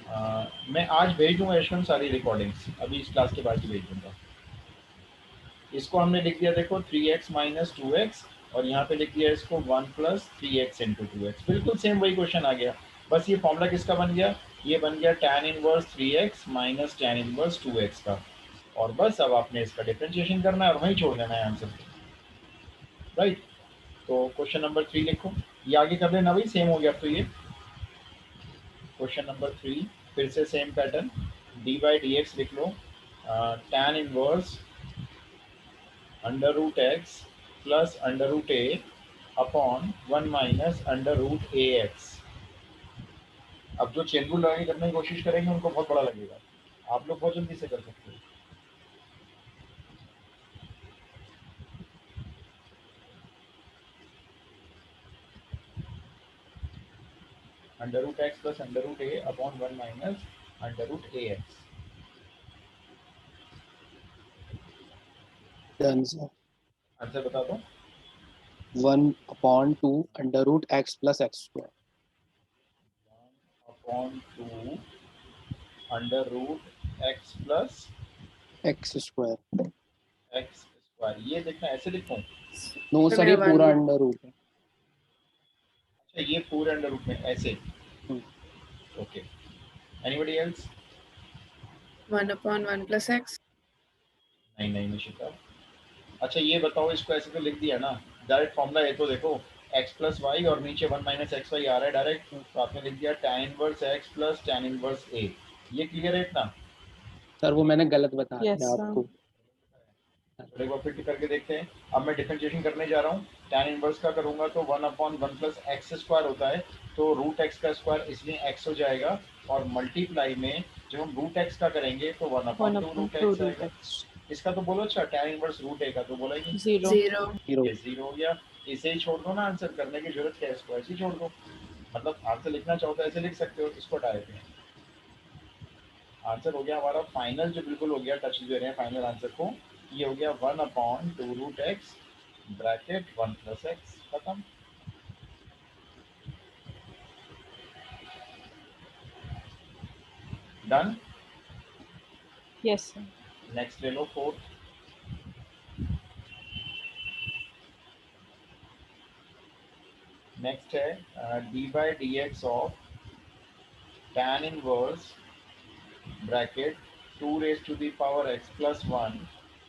मैं आज भेज दूंगा यशवंत सारी रिकॉर्डिंग्स, अभी इस क्लास के बाद ही भेज दूंगा। इसको हमने लिख दिया देखो 3x माइनस 2x, और यहाँ पे लिख दिया इसको 1 प्लस 3x इंटू 2x। बिल्कुल सेम वही क्वेश्चन आ गया, बस ये फॉर्मूला किसका बन गया, ये बन गया tan inverse 3x minus tan inverse 2x का। और बस अब आपने इसका डिफरेंशिएशन करना है और वहीं छोड़ देना है आंसर, राइट। तो क्वेश्चन नंबर 3 लिखो, ये आगे कर लेना भाई, सेम हो गया। अब तो ये क्वेश्चन नंबर 3 फिर से same pattern, d by D x लिख लो, tan inverse under root x plus under root a upon 1 minus under root a x. अब जो चेन रूल लगा के करने की कोशिश करेंगे उनको बहुत बड़ा लगेगा, आप लोग बहुत जल्दी से कर सकते हो। Under root x plus under root a upon 1 minus under root a x. Done sir. Answer बता दो। 1/2 under root x plus x square. 1/2 under root x plus x square. X square. ये देखना ऐसे लिखूं? नो सर, ये पूरा under root है। अच्छा, ये पूरे अंडर रूट में ऐसे, okay. Anybody else? 1/1 plus x. नहीं नहीं निशिता। अच्छा ये बताओ, इसको ऐसे तो लिख दिया ना, डायरेक्ट फॉर्मूला है तो देखो, x प्लस वाई और नीचे 1 माइनस एक्स वाई आ रहा है डायरेक्ट, तो आपने लिख दिया tan inverse x plus tan inverse a। ये क्लियर है इतना? सर वो मैंने गलत बता Yes, दिया आपको। तो एक बार फिर करके देखते हैं। अब मैं डिफरेंशिएशन करने जा रहा हूँ, tan इनवर्स का करूंगा तो 1/1 प्लस एक्स स्क्वायर होता है, तो रूट एक्स का स्क्वायर इसलिए x हो जाएगा, और मल्टीप्लाई में जब हम रूट एक्स का करेंगे तो 1/2 रूट एक्स आएगा। इसका तो बोलो अच्छा, tan इनवर्स रूट ए का तो बोला ही नहीं। 0। ये 0 हो गया। इसे ही छोड़ दो ना, आंसर करने की जरूरत क्या है, इसको ऐसे ही छोड़ दो। मतलब आंसर लिखना चाहो तो ऐसे लिख सकते हो, इसको हटा देते हैं। आंसर हो गया हमारा फाइनल, जो बिल्कुल हो गया, टच दे रहे हैं फाइनल आंसर को। ये हो गया 1/2 root X bracket 1 plus X, खत्म। डन। Yes, sir. नेक्स्ट ले लो, फोर्थ। नेक्स्ट है D by D x of tan inverse bracket 2 raise to the power x plus 1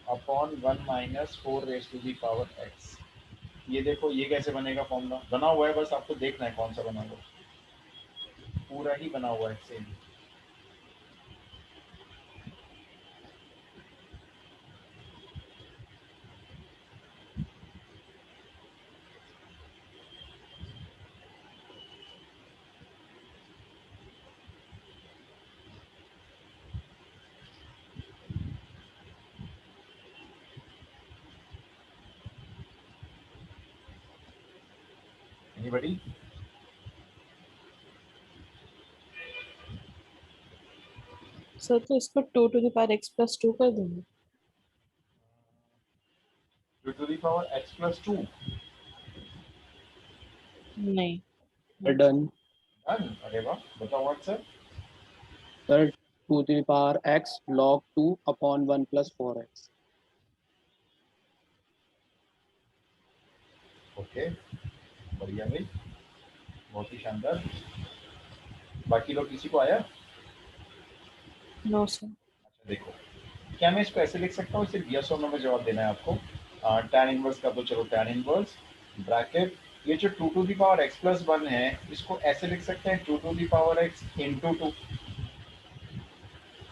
upon 1 minus 4 raise to the power x। ये देखो ये कैसे बनेगा, formula बना हुआ है, बस आपको देखना है कौन सा बना हुआ है, पूरा ही बना हुआ है सेम। एनीबॉडी? सर तो इसको 2 to the power x plus 2 कर दूंगा। 2 to the power x plus 2। नहीं। Done done. अरे वाह, बताओ answer. Sir. 2 to the power X log 2 upon 1 plus 4x। Okay, बढ़िया भाई, बहुत ही शानदार। बाकी लोग किसी को आया? No sir. अच्छा देखो, क्या मैं इसको ऐसे लिख सकता हूँ, सिर्फ यस और नो में जवाब देना है आपको। tan इनवर्स का तो चलो tan इनवर्स ब्रैकेट, ये जो 2 to the power x plus 1 है, इसको ऐसे लिख सकते हैं 2 to the power x into 2।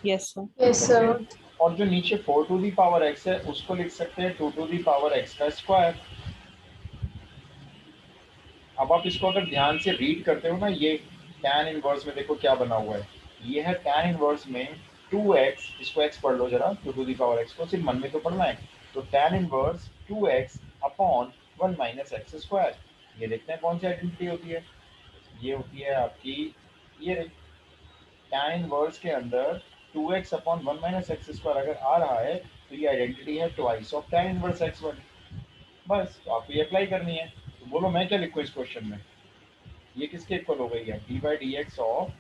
Yes sir. Yes sir. और जो नीचे 4 टू दी पावर x है, उसको लिख सकते हैं 2 टू दी पावर x का स्क्वायर। अब आप इसको अगर ध्यान से रीड करते हो ना, ये tan इनवर्स में देखो क्या बना हुआ है, ये है tan इनवर्स में 2x, इसको x पढ़ लो जरा, 2 टू दी पावर x को सिर्फ मन में तो पढ़ना है। तो tan inverse 2x upon 1 minus x square. ये देखते हैं कौन सी आइडेंटिटी होती है, ये होती है आपकी, ये tan इनवर्स के अंदर 2x upon 1 minus x square अगर आ रहा है, तो ये आइडेंटिटी है twice of tan inverse x1। बस तो आपको ये अप्लाई करनी है। तो बोलो मैं क्या लिखूँ इस क्वेश्चन में, ये किसके इक्वल हो गई है, D by D x of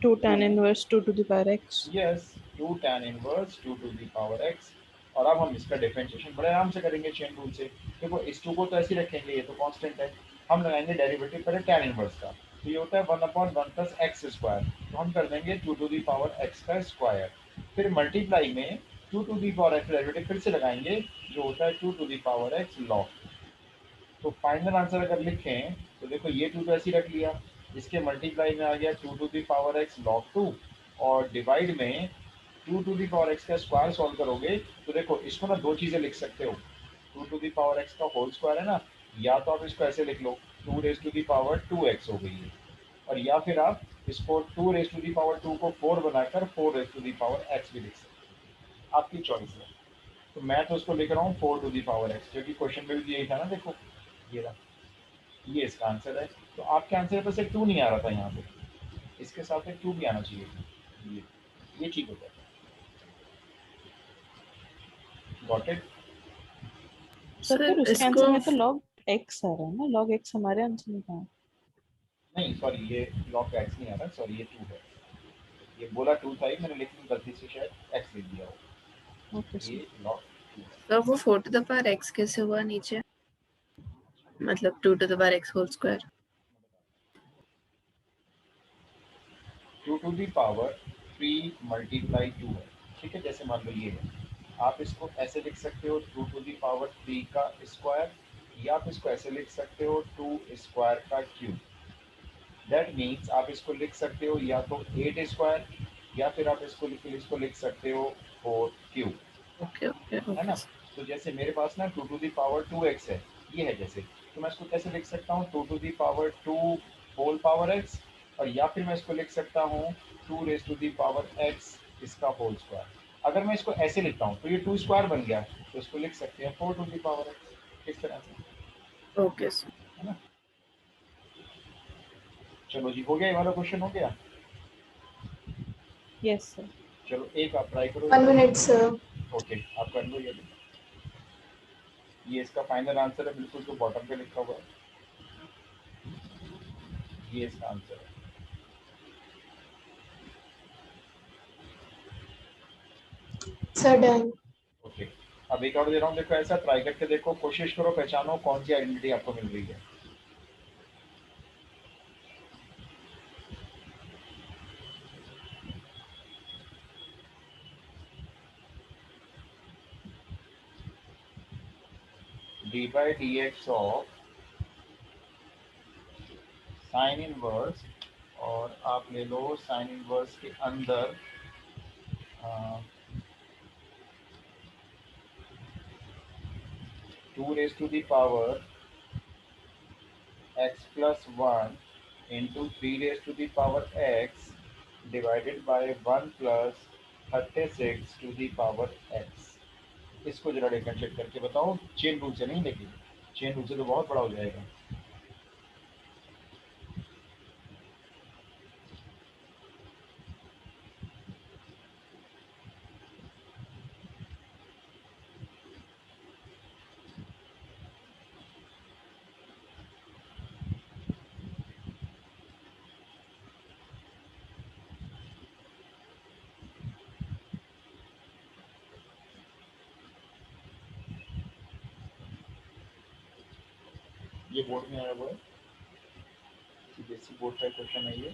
2 tan inverse 2 to the power x. Yes 2 tan inverse 2 to the power x। और अब हम इसका डिफरेंशिएशन बड़े आराम से करेंगे चेन रूल से। देखो इस 2 को तो ऐसे ही रखेंगे, ये तो कांस्टेंट है। हम लगाएंगे डेरिवेटिव पहले tan इनवर्स का, तो ये होता है 1/1 प्लस एक्स स्क्वायर, तो हम कर देंगे 2 टू द पावर x का स्क्वायर। फिर मल्टीप्लाई में 2 to the power x derivative फिर से लगाएंगे, जो होता है 2 to the power x log। तो फाइनल आंसर अगर लिखें तो देखो ये 2 तो ऐसे ही रख लिया, इसके मल्टीप्लाई में आ गया 2 to the power x log 2, और डिवाइड में 2 टू द पावर x का स्क्वायर सॉल्व करोगे तो देखो इसको ना दो चीजें लिख सकते हो। 2 टू द पावर x का होल स्क्वायर है ना, या तो आप इसको ऐसे लिख लो 2 raise to the power 2x हो गई है, और या फिर आप इसको 2 रेज टू द पावर 2 को 4 बनाकर 4 raise to the power x भी लिख सकते हो, आपकी चॉइस है। तो मैं तो उसको लिख रहा हूँ 4 टू द पावर x, क्योंकि क्वेश्चन में भी यही था ना। देखो ये रहा, ये इसका आंसर है। तो आपके आंसर पर से 2 नहीं आ रहा था यहाँ पे, इसके साथ एक 2 भी आना चाहिए था। ये ठीक होता है। Got it? सर फिर सर उसके इसको आंसर में तो log x आ रहा है ना, log x हमारे आंसर में कहाँ है? नहीं सॉरी, ये log का x नहीं आ रहा, सॉरी ये 2 है। ये बोला 2 था ही मैंने, लेकिन गलती से शायद x लिख दिया हो। ओके ये सर। log 2 है। सर वो 4 टू द पावर x कैसे हुआ नीचे, मतलब 2 to the power x whole square? 2 to the power 3 multiply 2 है, ठीक है। जैसे मान लो ये है, आप इसको ऐसे लिख सकते हो 2 टू दी पावर 3 का स्क्वायर, या आप इसको ऐसे लिख सकते हो 2 स्क्वायर का क्यूब। दैट मीन्स आप इसको लिख सकते हो या तो 8 स्क्वायर, या फिर आप इसको लिख सकते हो 4 क्यूब, ओके ओके है ना। ओके तो जैसे मेरे पास ना 2 टू दी पावर 2x है, ये है जैसे, तो मैं इसको कैसे लिख सकता हूँ 2 to the power 2 whole power x, और या फिर मैं इसको लिख सकता हूँ 2 raise to the power x इसका होल स्क्वायर। अगर मैं इसको ऐसे लिखता हूँ तो ये 2 स्क्वायर बन गया, तो इसको लिख सकते हैं 4 टू दी पावर x, इस तरह से, ओके सर। है ना। चलो जी, हो गया, ये वाला क्वेश्चन हो गया। Yes sir. चलो एक आप ट्राई करो। 1 minute sir. ओके आप कर लो ये इसका फाइनल आंसर है, बिल्कुल जो बॉटम पे लिखा हुआ है, ये इसका आंसर है। Sir done. ओके अब एक और दे रहा हूँ, देखो ऐसा ट्राई करके देखो, कोशिश करो पहचानो कौन सी आइडेंटिटी आपको मिल रही है। D by D x of sine inverse, और आप ले लो साइन इनवर्स के अंदर 2 raise to the power x plus 1 into 3 raise to the power x divided by 1 plus 36 to the power x। इसको जरा डिफरेंशिएट करके बताओ, चेन रूल से नहीं, लेकिन चेन रूल से तो बहुत बड़ा हो जाएगा। ये बोर्ड में आया हुआ है, सीबीएसई बोर्ड का क्वेश्चन है ये,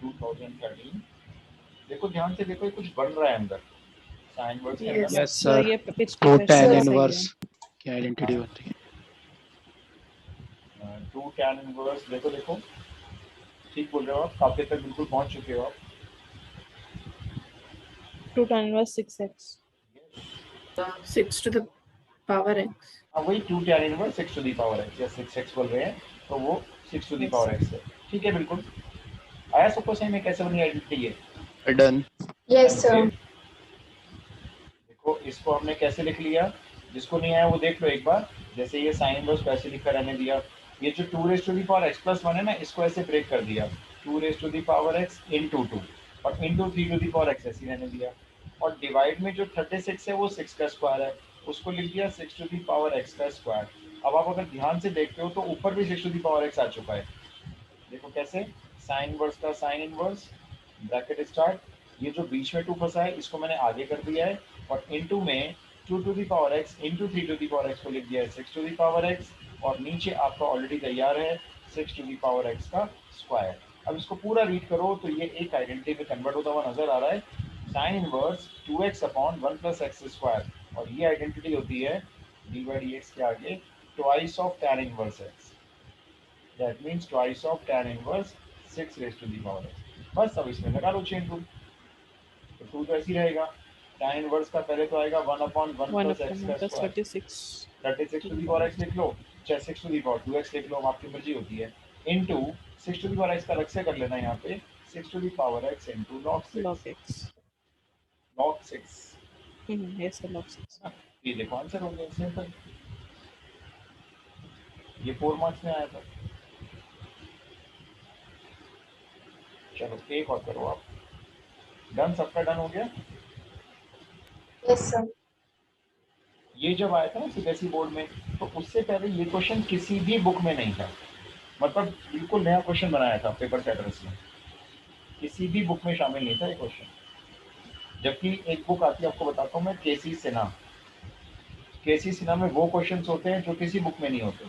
2013। देखो ध्यान से देखो, ये कुछ बन रहा है अंदर, साइन वर्स के अंदर Yes. ना। यस सर, ये पिच 2 tan सही है। इनवर्स की आइडेंटिटी बनती है। 2 tan इनवर्स, देखो देखो ठीक बोल रहे हो आप, काफी तक बिल्कुल पहुंच चुके हो आप। 2 tan inverse 6x. 6 to the power x। हाँ वही 2 tan inverse 6 to the power x, या 6x बोल रहे हैं तो वो 6 to the Yes, power x है। ठीक है बिल्कुल। आया सबको सही में कैसे बनी आइडेंटिटी है? डन। Yes sir. देखो इसको हमने कैसे लिख लिया, जिसको नहीं आया वो देख लो एक बार। जैसे ये साइन इनवर्स को ऐसे लिखा रहने दिया, ये जो 2 raise to the power x plus 1 है ना, इसको ऐसे ब्रेक कर दिया 2 raise to the power x into 2, और into 3 to the power x ऐसे रहने दिया, और डिवाइड में जो 36 है वो 6 का स्क्वायर है, उसको लिख दिया 6 टू दी पावर x का स्क्वायर। अब आप अगर ध्यान से देखते हो तो ऊपर भी 6 टू दी पावर x आ चुका है। देखो कैसे, साइन इनवर्स का साइन इनवर्स, ब्रैकेट स्टार्ट, ये जो बीच में 2 फंसा है इसको मैंने आगे कर दिया है, और इनटू में 2 to the power x into 3 to the power x को लिख दिया है 6 टू दी पावर x, और नीचे आपका ऑलरेडी तैयार है 6 टू दी पावर x का स्क्वायर। अब इसको पूरा रीड करो तो ये एक आइडेंटिटी में कन्वर्ट होता हुआ नजर आ रहा है, sine inverse 2x upon 1 plus x square, और ये आइडेंटिटी होती है डी बाई डी एक्स के आगे twice of tan inverse x, that means twice of tan inverse 6 raise to the power x। बस अब इसमें लगा लो चेन रूल, तो 2 तो ऐसे ही रहेगा, tan इनवर्स का पहले तो आएगा 1 अपॉन 1 1 प्लस एक्स upon 1 का plus square, 36 36 to the power x लिख लो, चाहे 6 टू दी पावर 2x लिख लो, आपकी मर्जी होती है, into 6 to the power x का अलग से कर लेना यहाँ पे 6 to the power x into log 6, log x. log 6। Yes, sir, log 6. ये देखो आंसर हो गया सिंपल, ये 4 मार्क्स में आया था। चलो एक और करो आप, डन, सबका डन हो गया। Yes, sir. ये जब आया था ना सीबीएसई बोर्ड में, तो उससे पहले ये क्वेश्चन किसी भी बुक में नहीं था, मतलब बिल्कुल नया क्वेश्चन बनाया था पेपर सेटर्स में, किसी भी बुक में शामिल नहीं था ये क्वेश्चन। जबकि एक बुक आती है, आपको बताता हूँ मैं, केसी सिन्हा, केसी सिन्हा में वो क्वेश्चंस होते हैं जो किसी बुक में नहीं होते,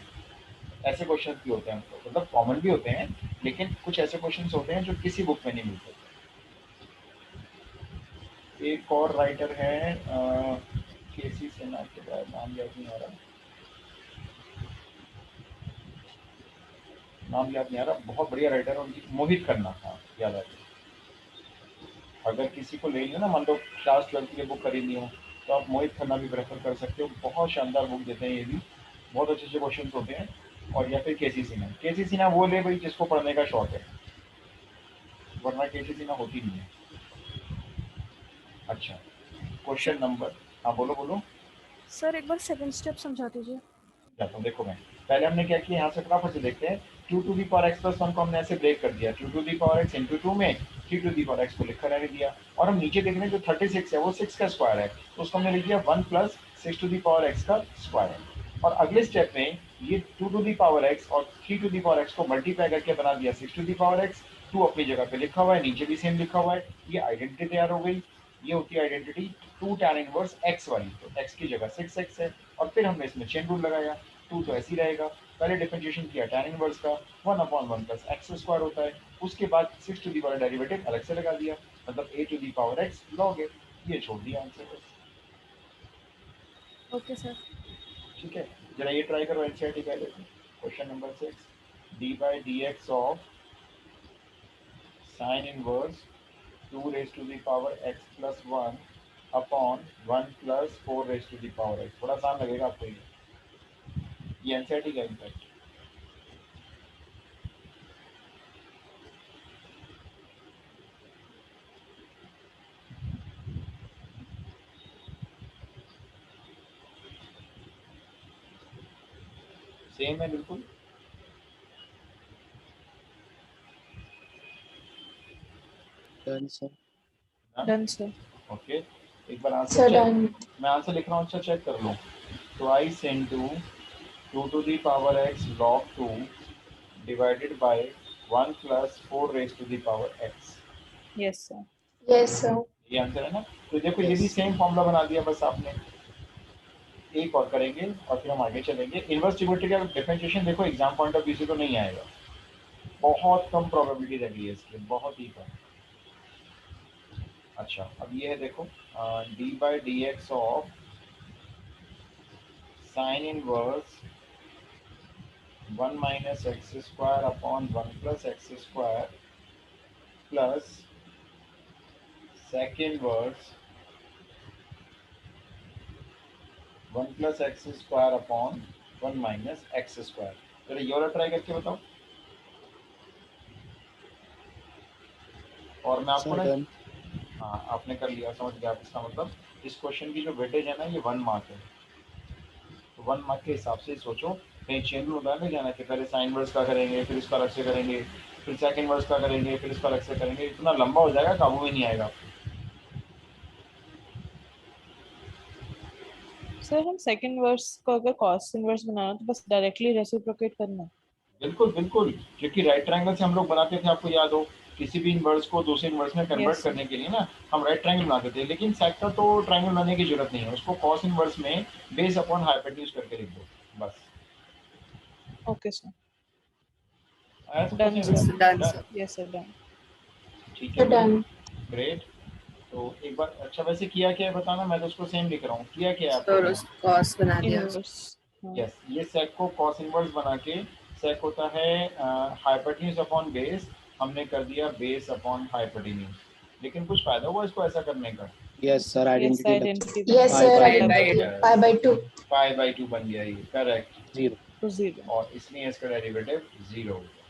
ऐसे क्वेश्चंस भी होते हैं, मतलब कॉमन भी होते हैं, लेकिन कुछ ऐसे क्वेश्चंस होते हैं जो किसी बुक में नहीं मिलते। एक और राइटर है केसी सिन्हा के बाद नाम याद नहीं आ रहा, नाम याद नहीं आ रहा, बहुत बढ़िया राइटर है उनकी, मोहित खन्ना, हाँ याद आ गया। अगर किसी को लेनी हो ना, मान लो क्लास 12 की बुक खरीदनी हो, तो आप मोहित खन्ना भी प्रेफर कर सकते हो, बहुत शानदार बुक देते हैं ये भी, बहुत अच्छे अच्छे क्वेश्चन होते हैं। और या फिर केसी सिन्हा, केसी सिन्हा वो ले भाई जिसको पढ़ने का शौक है, वरना केसी सिन्हा होती नहीं है। अच्छा, क्वेश्चन नंबर, हाँ बोलो बोलो। सर एक बार सेकंड स्टेप समझा दीजिए। जाता हूँ, देखो मैं पहले हमने क्या किया, यहाँ से फटाफट से देखते हैं, 2 to the power x plus 1 को हमने ऐसे ब्रेक कर दिया, 2 to the power x into 2 में 3 टू दी पावर x को लिखकर रहने दिया, और हम नीचे देख रहे हैं जो 36 है वो 6 का स्क्वायर है, तो उसको हमने लिख दिया 1 plus 6 to the power x का स्क्वायर है। और अगले स्टेप में ये 2 टू दी पावर x और 3 टू दी पावर x को मल्टीप्लाई करके बना दिया 6 टू दी पावर x, 2 अपनी जगह पे लिखा हुआ है, नीचे भी सेम लिखा हुआ है, ये आइडेंटिटी तैयार हो गई। ये होती है आइडेंटिटी 2 tan इनवर्स x वाली, तो x की जगह 6x है, और फिर हमने इसमें चेन रूल लगाया, 2 तो ऐसे ही रहेगा, पहले डिफरेंशिएशन किया tan इनवर्स का 1 अपॉन 1 प्लस एक्स स्क्वायर होता है, उसके बाद 6 टू दी पावर डेरिवेटिव अलग से लगा दिया, मतलब a to the power x log a, ये छोड़ दिया आंसर बस। Okay sir. ठीक है, जरा ये ट्राई करो एनसीईआरटी पहले, question number 6, d by D x of sine inverse 2 raise to the power x plus 1 upon 1 plus 4 raise to the power x, थोड़ा आसान लगेगा आपको ये एनसीईआरटी का इम्पैक्ट। सेम है बिल्कुल। Done sir. Done, sir. Okay, एक बार Sir, आंसर चेक, done. मैं आंसर लिख रहा हूँ, अच्छा चेक कर लो, twice into 2 to the power x log 2 divided by 1 plus 4 raise to the power x, Yes, sir. Yes, sir. ये आंसर है ना। तो देखो ये भी सेम फॉर्मूला बना दिया, बस आपने एक और करेंगे और फिर हम आगे चलेंगे। इनवर्स ट्रिब्यूटरी का डिफरेंशिएशन देखो एग्जाम पॉइंट ऑफ व्यू से तो नहीं आएगा, बहुत कम प्रोबेबिलिटी लगी है इसकी, बहुत ही कम। अच्छा, अब ये है देखो, d by D x of sine inverse 1 minus x square upon 1 plus x square plus second verse 1 plus x square upon 1 minus x square. चलो ये वाला ट्राई करके बताओ, और मैं आपको ना, हाँ आपने कर लिया, समझ गया आप, इसका मतलब इस क्वेश्चन की जो वेटेज है ना ये 1 मार्क है, तो 1 मार्क के हिसाब से सोचो, कहीं चेन रूल उतारने जाना कि पहले साइन वर्स का करेंगे, फिर इसका अलग से करेंगे, फिर सेकंड वर्स का करेंगे, फिर इसका अलग से करेंगे, इतना लंबा हो जाएगा, काबू में नहीं आएगा। सर हम सेकंड वर्स को अगर कॉस इनवर्स बनाना है तो बस डायरेक्टली रेसिप्रोकेट करना है। बिल्कुल बिल्कुल, क्योंकि राइट ट्रायंगल से हम लोग बनाते थे, आपको याद हो, किसी भी इनवर्स को दूसरे इनवर्स में कन्वर्ट Yes, करने के लिए ना हम राइट ट्रायंगल बनाते थे, लेकिन सेक का तो ट्रायंगल बनाने की जरूरत नहीं है, उसको कॉस इनवर्स में बेस अपॉन हाइपोटेन्यूज करके लिख दो बस। okay sir. आया सबको Done समझ sir. में? Done Done? Sir. Yes sir, done. ठीक तो है, डन। ग्रेट। तो एक बार अच्छा वैसे किया क्या है बताना, मैं तो उसको सेम लिख रहा हूँ, किया क्या है आपको सर यहाँ? उसको कॉस बना दिया। Inverse. हाँ. यस, ये सेक को कॉस इनवर्स बना के, सेक होता है हाइपोटेन्यूज अपॉन बेस, हमने कर दिया बेस अपॉन हाइपोटेन्यूज, लेकिन कुछ फायदा हुआ इसको ऐसा करने का? Yes sir, Yes, identity identity yes बन sir, by identity pi by 2। Pi by 2 बन गया ये, करेक्ट, 0. to 0. और इसलिए इसका डेरिवेटिव 0 हो गया।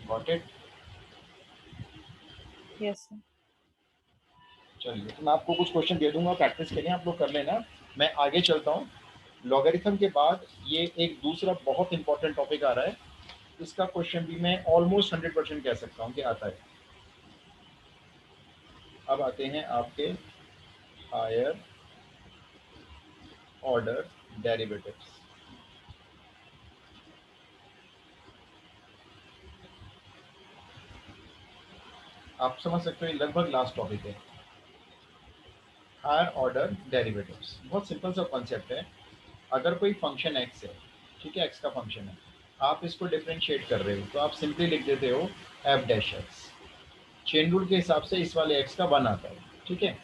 Got it? Yes sir. चलिए, तो मैं आपको कुछ क्वेश्चन दे दूंगा, प्रैक्टिस के लिए आप लोग कर लेना। मैं आगे चलता हूँ। लॉगरिथम के बाद ये एक दूसरा बहुत इंपॉर्टेंट टॉपिक आ रहा है, इसका क्वेश्चन भी मैं ऑलमोस्ट 100% कह सकता हूँ कि आता है। अब आते हैं आपके हायर ऑर्डर डेरिवेटिव्स। आप समझ सकते हो ये लगभग लास्ट टॉपिक है। हायर ऑर्डर डेरिवेटिव्स बहुत सिंपल सा कॉन्सेप्ट है। अगर कोई फंक्शन एक्स है, ठीक है, एक्स का फंक्शन है, आप इसको डिफरेंशिएट कर रहे हो तो आप सिंपली लिख देते हो F dash x. Chain rule के हिसाब से इस वाले एक्स का 1 आता है, ठीक है।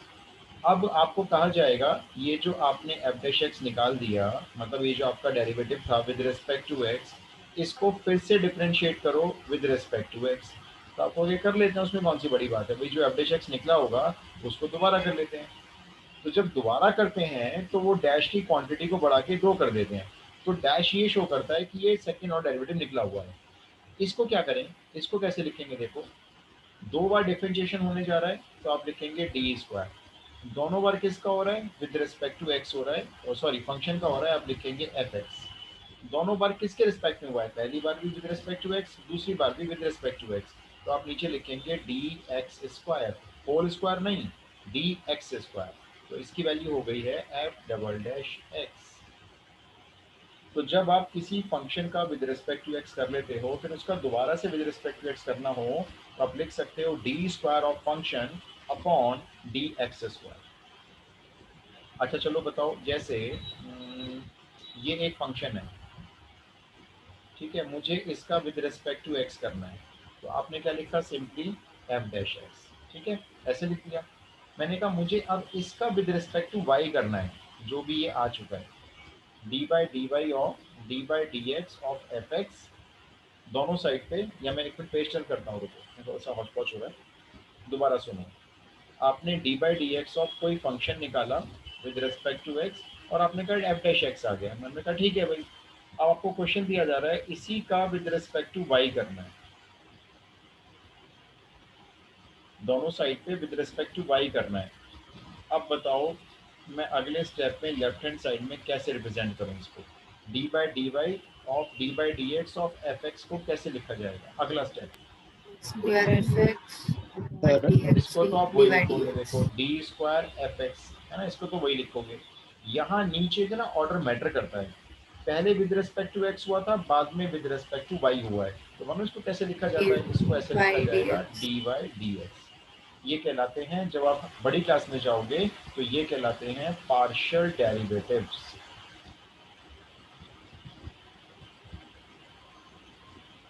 अब आपको कहा जाएगा ये जो आपने एफ डैश एक्स निकाल दिया, मतलब ये जो आपका डेरिवेटिव था विद रिस्पेक्ट टू एक्स, इसको फिर से डिफरेंशिएट करो विद रिस्पेक्ट टू एक्स। तो आपको ये कर लेते हैं, उसमें कौन सी बड़ी बात है भाई, जो एफ डैश एक्स निकला होगा उसको दोबारा कर लेते हैं। तो जब दोबारा करते हैं तो वो डैश की क्वांटिटी को बढ़ा के 2 कर देते हैं, तो डैश ये शो करता है कि ये सेकंड ऑर्डर डेरिवेटिव निकला हुआ है। इसको क्या करें, इसको कैसे लिखेंगे, देखो 2 बार डिफरेंशिएशन होने जा रहा है तो आप लिखेंगे डी स्क्वायर। दोनों बार किसका हो रहा है, विद रिस्पेक्ट टू एक्स हो रहा है, और सॉरी फंक्शन का हो रहा है, आप लिखेंगे एफ एक्स। दोनों बार किसके रिस्पेक्ट में हुआ है, पहली बार भी विद रिस्पेक्ट टू एक्स, दूसरी बार भी विद रिस्पेक्ट टू एक्स, तो आप नीचे लिखेंगे d x square, whole square नहीं, डी एक्स स्क्वायर। तो इसकी वैल्यू हो गई है एफ डबल डैश एक्स। तो जब आप किसी फंक्शन का विद रिस्पेक्ट टू एक्स कर लेते हो, फिर उसका दोबारा से विद रिस्पेक्ट टू एक्स करना हो, तो आप लिख सकते हो D square of function upon d x square. अच्छा चलो बताओ, जैसे ये एक फंक्शन है, ठीक है, मुझे इसका विद रिस्पेक्ट टू एक्स करना है, तो आपने क्या लिखा, सिंपली एफ डैश एक्स, ठीक है, ऐसे लिख दिया। मैंने कहा मुझे अब इसका विद रिस्पेक्ट टू वाई करना है, जो भी ये आ चुका है, D by d y of d by D x of f x, दोनों साइड पे, या मैं एक मिनट पेज चल करता हूँ, रुको थोड़ा सा हॉचपॉच हो रहा है, दोबारा सुनो। आपने D by D x of कोई फंक्शन निकाला विद रिस्पेक्ट टू एक्स, और आपने कहा एफ डैश एक्स आ गया, मैंने कहा ठीक है भाई। अब आपको क्वेश्चन दिया जा रहा है इसी का विद रिस्पेक्ट टू वाई करना है, दोनों साइड पे विद रिस्पेक्ट टू वाई करना है। अब बताओ मैं अगले स्टेप में लेफ्ट हैंड साइड में कैसे रिप्रेजेंट करूँ इसको, d by d y of d by D x of f x को कैसे लिखा जाएगा, अगला step. Square f x sir d x इसको तो आप वही लिखोगे, देखो डी स्क्वायर एफ एक्स है ना, इसको तो वही लिखोगे। यहाँ नीचे का ना ऑर्डर मैटर करता है, पहले विद रिस्पेक्ट टू एक्स हुआ था, बाद में विद रिस्पेक्ट टू वाई हुआ है, तो मानो इसको कैसे लिखा जाता है, इसको ऐसे लिखा जाएगा डी वाई डी एक्स। ये कहलाते हैं, जब आप बड़ी क्लास में जाओगे तो ये कहलाते हैं पार्शियल डेरिवेटिव्स।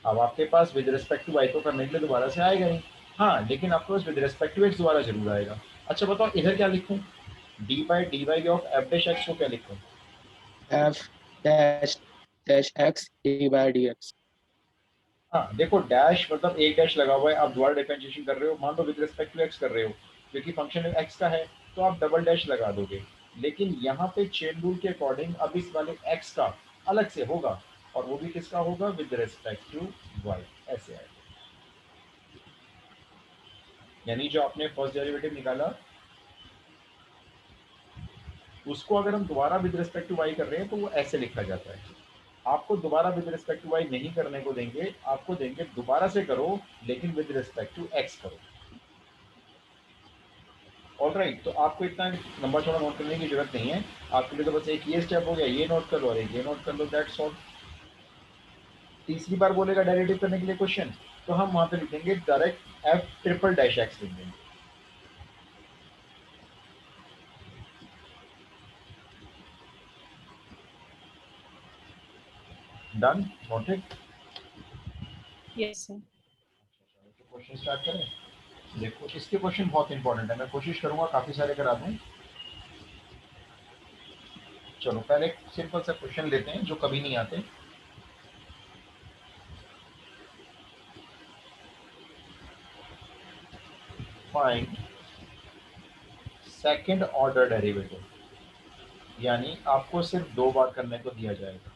अब आपके पास विद रिस्पेक्ट टू वाई तो करने के लिए दोबारा से आएगा नहीं, हाँ, लेकिन आपके पास विद रिस्पेक्ट टू एक्स दोबारा जरूर आएगा। अच्छा बताओ इधर क्या लिखूं, d by d y of f dash x को क्या लिखूं, f dash dash x d by D x. हाँ देखो डैश मतलब एक डैश लगा हुआ है, आप दोबारा डिफरेंशिएशन कर रहे हो, मान लो विद रिस्पेक्ट टू एक्स कर रहे हो, क्योंकि फंक्शन एक्स का है तो आप डबल डैश लगा दोगे, लेकिन यहाँ पे चेन रूल के अकॉर्डिंग अब इस वाले एक्स का अलग से होगा, और वो भी किसका होगा, विद रिस्पेक्ट टू वाई, ऐसे आएगा। यानी जो आपने फर्स्ट डेरिवेटिव निकाला उसको अगर हम दोबारा विद रिस्पेक्ट टू वाई कर रहे हैं तो वो ऐसे लिखा जाता है। आपको दोबारा विद रिस्पेक्ट टू वाई नहीं करने को देंगे, आपको देंगे दोबारा से करो लेकिन विद रिस्पेक्ट टू एक्स करो। ऑलराइट, तो आपको इतना लंबा चौड़ा नोट करने की जरूरत नहीं है, आपके लिए तो बस एक ये स्टेप हो गया, ये नोट कर लो और एक ये नोट कर लो, दैट्स ऑल। तीसरी बार बोलेगा डेरिवेटिव करने के लिए क्वेश्चन, तो हम वहां पे लिखेंगे direct F triple dash x लिख देंगे। Done, noted. Yes sir. तो क्वेश्चन स्टार्ट करें। देखो इसके क्वेश्चन बहुत इंपॉर्टेंट है, मैं कोशिश करूंगा काफी सारे करा दूं। चलो पहले एक सिंपल सा क्वेश्चन लेते हैं जो कभी नहीं आते। फाइंड सेकंड ऑर्डर डेरिवेटिव, यानी आपको सिर्फ 2 बार करने को दिया जाएगा।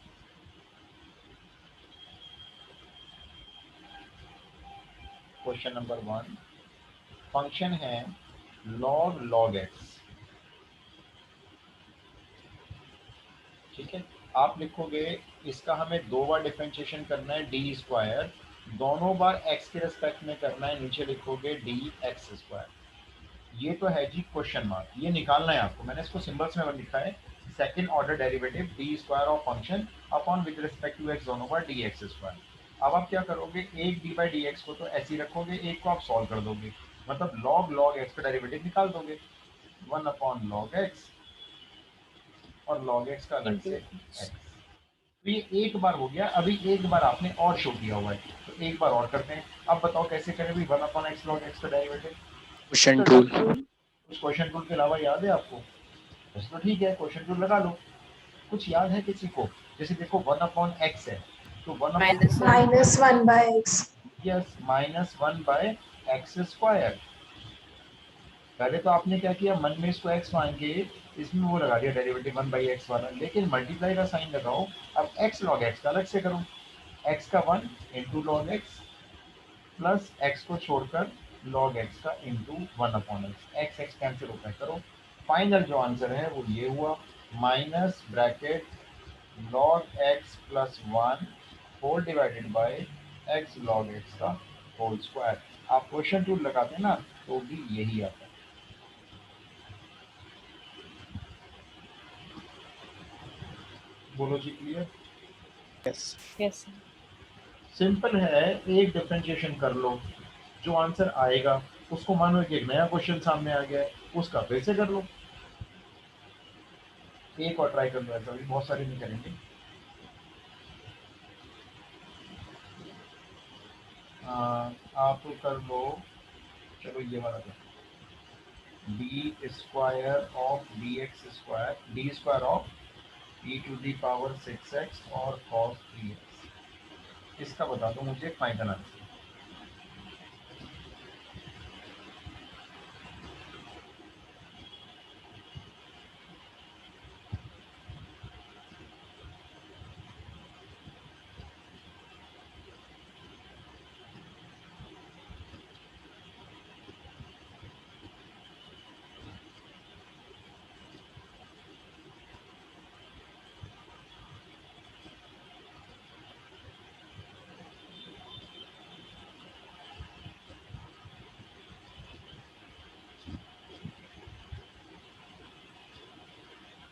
क्वेश्चन नंबर 1, फंक्शन है log x, ठीक है। आप लिखोगे इसका हमें 2 बार डिफरेंशिएशन करना है डी स्क्वायर, दोनों बार x के रेस्पेक्ट में करना है, नीचे लिखोगे डी एक्स स्क्वायर। ये तो है जी क्वेश्चन मार्क, ये निकालना है आपको, मैंने इसको सिंबल्स में लिखा है, second order derivative d square of function upon with respect to x दोनों बार डी एक्स स्क्वायर। अब आप क्या करोगे, एक डी बाई डी एक्स को तो ऐसे ही रखोगे, एक को आप सॉल्व कर दोगे, मतलब log x का डेरिवेटिव निकाल दोगे, 1 अपॉन log x और log x का अलग से x। तो ये एक बार हो गया, अभी एक बार आपने और शो किया हुआ है, तो एक बार और करते हैं। अब बताओ कैसे करें भाई 1 अपॉन x log x का डेरिवेटिव? Question rule. उस क्वेश्चन टूल के अलावा याद है आपको? बस तो ठीक है, क्वेश्चन टूल लगा लो। कुछ याद है किसी को? जैसे देखो 1 अपॉन x है, तो 1 upon -1 by x। Yes, -1 by x square. पहले तो आपने क्या किया, मन में इसको x मान के इसमें वो लगा दिया डेरिवेटिव 1 बाई एक्स वाला, लेकिन मल्टीप्लाई का साइन लगाओ, अब x log x का अलग से करो, x का 1 into log x plus x को छोड़कर log x का into 1 upon x, x cancel होता है, करो। फाइनल जो आंसर है वो ये हुआ, minus bracket log x plus 1 whole divided by x log x का होल स्क्वायर। आप क्वेश्चन टूल लगाते हैं ना, तो भी यही आता है। बोलो जी, clear? Yes. Yes sir. Simple है, एक डिफरेंशिएशन कर लो, जो आंसर आएगा उसको मानो कि एक नया क्वेश्चन सामने आ गया है, उसका फिर से कर लो। एक और ट्राई कर लो, ऐसा भी बहुत सारे नहीं करेंगे। आप कर लो, चलो ये वाला कर, d square of d x square, d square of e to the power 6x और cos 3x, इसका बता दो मुझे फाइनल आंसर।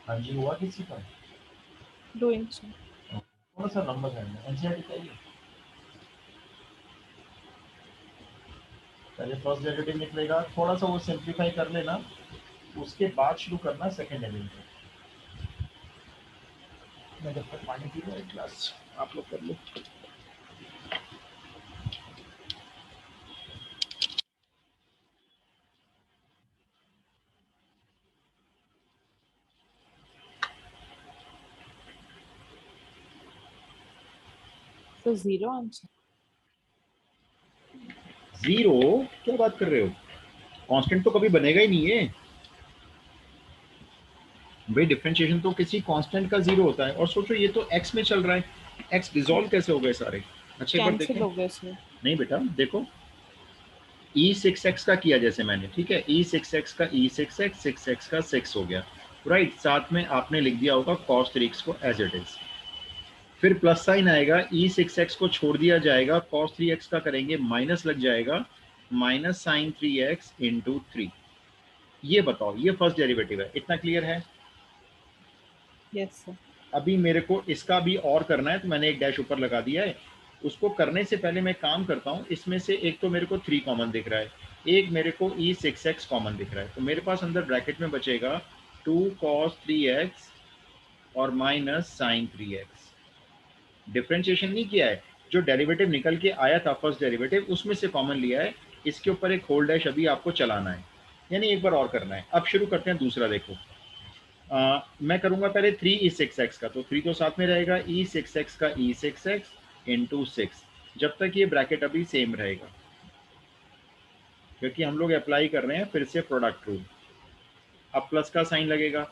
हाँ जी, हुआ किसी का? Doing sir. थोड़ा सा नंबर है, एनसीईआरटी चाहिए। पहले फर्स्ट डेरिवेटिव निकलेगा, थोड़ा सा वो सिंप्लीफाई कर लेना, उसके बाद शुरू करना सेकंड डेरिवेटिव। मैं जब तक पानी पी रहा हूँ, क्लास आप लोग कर लो। तो जीरो आंसर। जीरो? क्या बात कर रहे हो, कांस्टेंट तो कभी बनेगा ही नहीं है भाई, डिफरेंशिएशन तो किसी कांस्टेंट का जीरो होता है। और सोचो ये तो x में चल रहा है, x डिसॉल्व कैसे हो गए सारे? अच्छे बार कैंसिल देखें। हो गए सर। नहीं बेटा देखो, e6x का किया जैसे मैंने, ठीक है, e6x का e6x, 6x का 6 हो गया, राइट। साथ में आपने लिख दिया होगा cos 3x को एज इट इज, फिर प्लस साइन आएगा, e6x को छोड़ दिया जाएगा, cos 3x का करेंगे माइनस लग जाएगा, माइनस साइन 3x इंटू 3। ये बताओ, ये फर्स्ट डेरिवेटिव है, इतना क्लियर है? Yes sir. अभी मेरे को इसका भी और करना है, तो मैंने एक डैश ऊपर लगा दिया है। उसको करने से पहले मैं काम करता हूँ, इसमें से एक तो मेरे को 3 कॉमन दिख रहा है, एक मेरे को e6x कॉमन दिख रहा है, तो मेरे पास अंदर ब्रैकेट में बचेगा 2 cos 3x और माइनस sin 3x। डिफ्रेंशिएशन नहीं किया है, जो डेरिवेटिव निकल के आया था फर्स्ट डेरिवेटिव उसमें से कॉमन लिया है, इसके ऊपर एक होल डैश अभी आपको चलाना है, यानी एक बार और करना है। अब शुरू करते हैं दूसरा। देखो मैं करूंगा पहले 3e6x का, तो 3 तो साथ में रहेगा, e6x का e6x इंटू 6, जब तक ये ब्रैकेट अभी सेम रहेगा, क्योंकि हम लोग अप्लाई कर रहे हैं फिर से प्रोडक्ट रूल। अब प्लस का साइन लगेगा,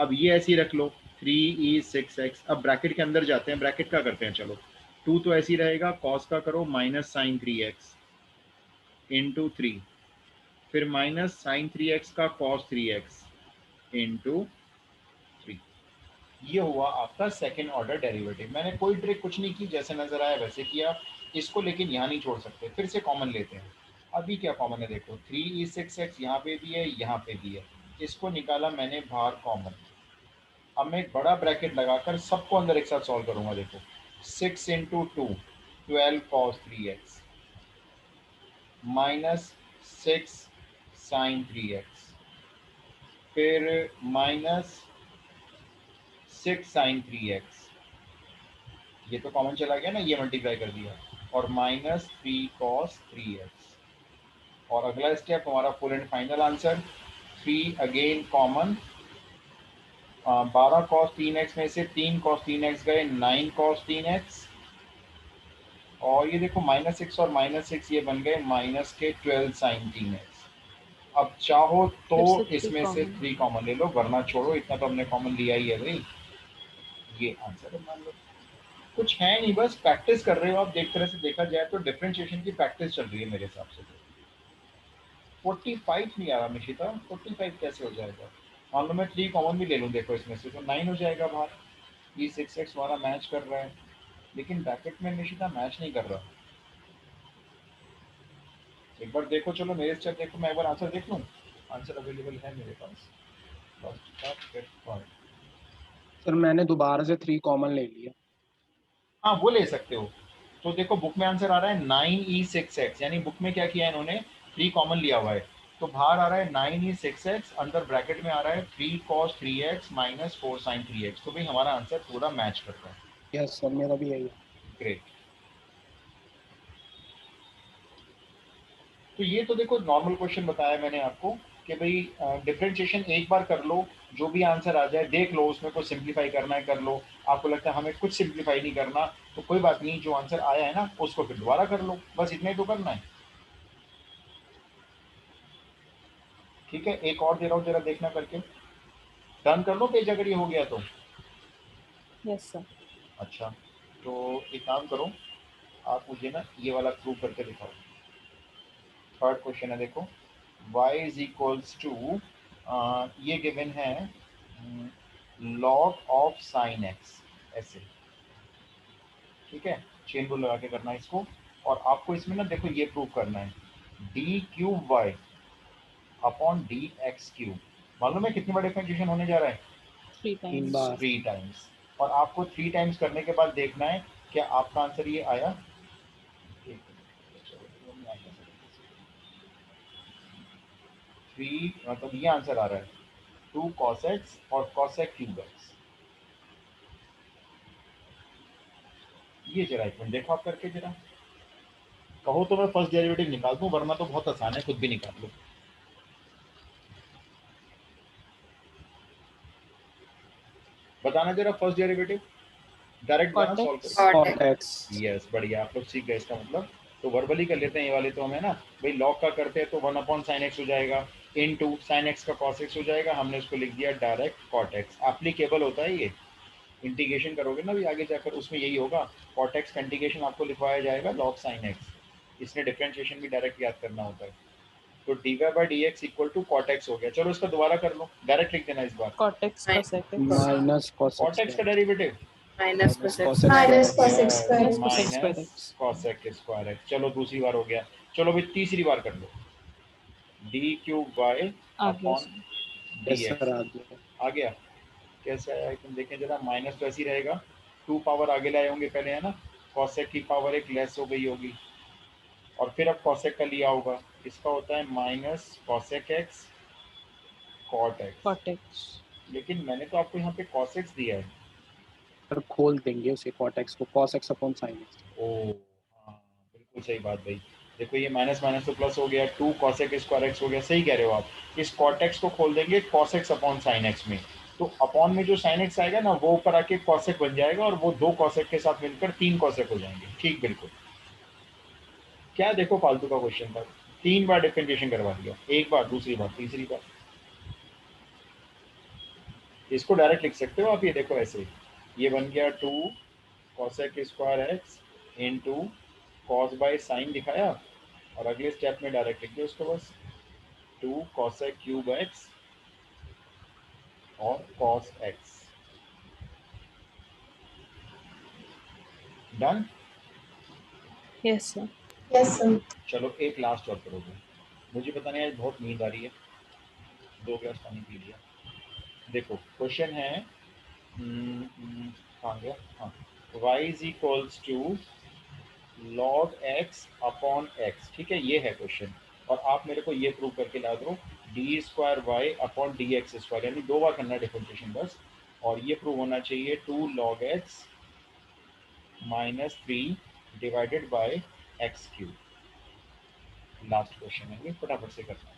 अब ये ऐसे ही रख लो 3e6x। अब ब्रैकेट के अंदर जाते हैं, ब्रैकेट का करते हैं, चलो 2 तो ऐसे ही रहेगा, कॉस का करो माइनस साइन 3x इंटू 3, फिर माइनस साइन 3x का कॉस 3x इंटू 3। ये हुआ आपका सेकेंड ऑर्डर डेरिवेटिव। मैंने कोई ट्रिक कुछ नहीं की, जैसे नजर आया वैसे किया इसको, लेकिन यहाँ नहीं छोड़ सकते, फिर से कॉमन लेते हैं। अभी क्या कॉमन है, देखो 3e6x यहाँ पे भी है, यहाँ पे भी है, इसको निकाला मैंने बाहर कॉमन। अब मैं एक बड़ा ब्रैकेट लगाकर सबको अंदर एक साथ सॉल्व करूंगा। देखो 6 into 2 12 cos 3x minus 6 sin 3x, फिर माइनस 6 sin 3x, ये तो कॉमन चला गया ना, ये मल्टीप्लाई कर दिया, और माइनस 3 cos 3x। और अगला स्टेप हमारा full and final answer, 3 again common, 12 cos 3x में से 3 cos 3x गए, 9 cos 3x, और ये देखो माइनस 6 और माइनस 6 ये बन गए माइनस के 12 sin 3x। अब चाहो तो फिर से इसमें से 3 3 कॉमन ले लो, वरना छोड़ो, इतना तो हमने कॉमन लिया ही है भाई। ये आंसर है, मान लो कुछ है नहीं, बस प्रैक्टिस कर रहे हो आप। एक तरह से देखा जाए तो डिफरेंशिएशन की प्रैक्टिस चल रही है मेरे हिसाब से। 45 नहीं आ रहा निशिता, 45 कैसे हो जाएगा? मान लो मैं 3 कॉमन भी ले लूँ, देखो इसमें से तो 9 हो जाएगा बाहर। ये 6x हमारा मैच कर रहा है, लेकिन ब्रैकेट में निशिता मैच नहीं कर रहा। एक बार देखो, चलो मेरे स्टेप देखो, मैं एक बार आंसर देख लूँ। आंसर अवेलेबल है मेरे पास। सर मैंने दोबारा से 3 कॉमन ले लिया। हाँ वो ले सकते हो। तो देखो बुक में आंसर आ रहा है 9e6x, यानी बुक में क्या किया इन्होंने, 3 कॉमन लिया हुआ है, तो बाहर आ रहा है 9e6x, अंदर ब्रैकेट में आ रहा है 3 cos 3x minus 4 sin 3x। तो भाई हमारा आंसर पूरा मैच करता है। यस सर, मेरा भी यही है। ग्रेट। तो ये तो देखो नॉर्मल क्वेश्चन बताया मैंने आपको कि भाई डिफरेंशिएशन एक बार कर लो, जो भी आंसर आ जाए देख लो, उसमें कुछ सिंप्लीफाई करना है कर लो। आपको लगता है हमें कुछ सिंप्लीफाई नहीं करना, तो कोई बात नहीं, जो आंसर आया है ना उसको फिर दोबारा कर लो, बस इतना ही तो करना है। ठीक है, एक और दे रहा हूँ, जरा देखना करके डन कर लो पेज, अगर ये हो गया तो। Yes sir. अच्छा, तो एक काम करो, आप मुझे ना ये वाला प्रूव करके दिखाओ। थर्ड क्वेश्चन है, देखो y इज इक्वल्स टू, ये गिवन है log ऑफ sin x, ऐसे। ठीक है, चेन रूल लगा के करना है इसको, और आपको इसमें ना देखो ये प्रूव करना है d cube y upon d x cube. मालूम है कितनी बार डिफरेंशिएशन होने जा रहा है? 3 3 times। बार। 3 टाइम्स। और आपको 3 टाइम्स करने के बाद देखना है क्या आपका आंसर ये आया। 3 मतलब ये आंसर आ रहा है 2 cos x और cos x क्यूब x। ये जरा एक मिनट देखो आप करके, जरा कहो तो मैं फर्स्ट डेरिवेटिव निकाल दूं, वरना तो बहुत आसान है, खुद भी निकाल लो। बताना जरा फर्स्ट डेरिवेटिव, डायरेक्ट बताना, सॉल्व Cortex। करो। Cot cot x। x। Yes, बढ़िया, आप लोग सीख गए इसका मतलब। तो वर्बली कर लेते हैं ये वाले, तो हमें ना भाई लॉग का करते हैं तो 1 अपॉन साइन एक्स हो जाएगा, इनटू साइन एक्स का कॉस एक्स हो जाएगा, हमने इसको लिख दिया डायरेक्ट कॉट एक्स। एप्लीकेबल होता है ये, इंटीग्रेशन करोगे ना भी आगे जाकर, उसमें यही होगा, कॉट एक्स का इंटीग्रेशन आपको लिखवाया जाएगा लॉग साइन एक्स। इसमें डिफरेंशिएशन भी डायरेक्ट याद करना होता है। तो d y by D x equal to cot x हो गया। चलो इसका दोबारा कर लो, डायरेक्ट लिख देना इस बार। Cortex cosec x। Minus cos cot x x का derivative minus cos x। cos x minus square। cos x square. cos x minus cos x square x. चलो दूसरी बार हो गया, चलो भाई तीसरी बार कर लो। डी क्यूब वाई आ गया upon sir. D yes x sir, आ गया। आ गया। कैसे आया तुम देखें जरा, माइनस तो ऐसे ही रहेगा, 2 पावर आगे लाए होंगे पहले, है ना, कॉसेक की पावर एक लेस हो गई होगी, और फिर अब कॉसेक का लिया होगा, इसका होता है minus cosec x cot x. Cot x. लेकिन मैंने तो आपको यहाँ पे कॉसेक्स दिया है। सर खोल देंगे उसे cot x को, cos x upon sin x। ओ हाँ, बिल्कुल सही बात भाई। देखो ये माइनस माइनस तो प्लस हो गया, 2 कॉसेक स्क्वायर एक्स हो गया, सही कह रहे हो आप। इस कॉट एक्स को खोल देंगे कॉसेक्स अपॉन साइन एक्स में, तो अपॉन में जो साइन एक्स आएगा ना वो ऊपर आके कॉसेक बन जाएगा, और वो 2 कॉसेक के साथ मिलकर 3 कॉसेक हो जाएंगे। ठीक बिल्कुल। क्या देखो फालतू का क्वेश्चन था, 3 बार डिफरेंशिएशन करवा दिया, एक बार, दूसरी बार, तीसरी बार। इसको डायरेक्ट लिख सकते हो आप, ये देखो ऐसे, ये बन गया 2 cosec square x into cos by sine दिखाया, और अगले स्टेप में डायरेक्ट लिख दो इसको बस, 2 कॉसेक क्यूब एक्स और cos x. Done. Yes sir. Yes, sir. चलो एक लास्ट और करोगे, मुझे पता नहीं आज बहुत नींद आ रही है, 2 गिलास पानी पी लिया। देखो क्वेश्चन है, कहाँ गया, हाँ, y is equals to log x upon x, ठीक है, ये है क्वेश्चन। और आप मेरे को ये प्रूव करके ला दो, d square y upon d x square, यानी 2 बार करना डिफरेंशिएशन बस, और ये प्रूव होना चाहिए 2 log x minus 3 divided by x cube. Last question है ये, फटाफट से करना।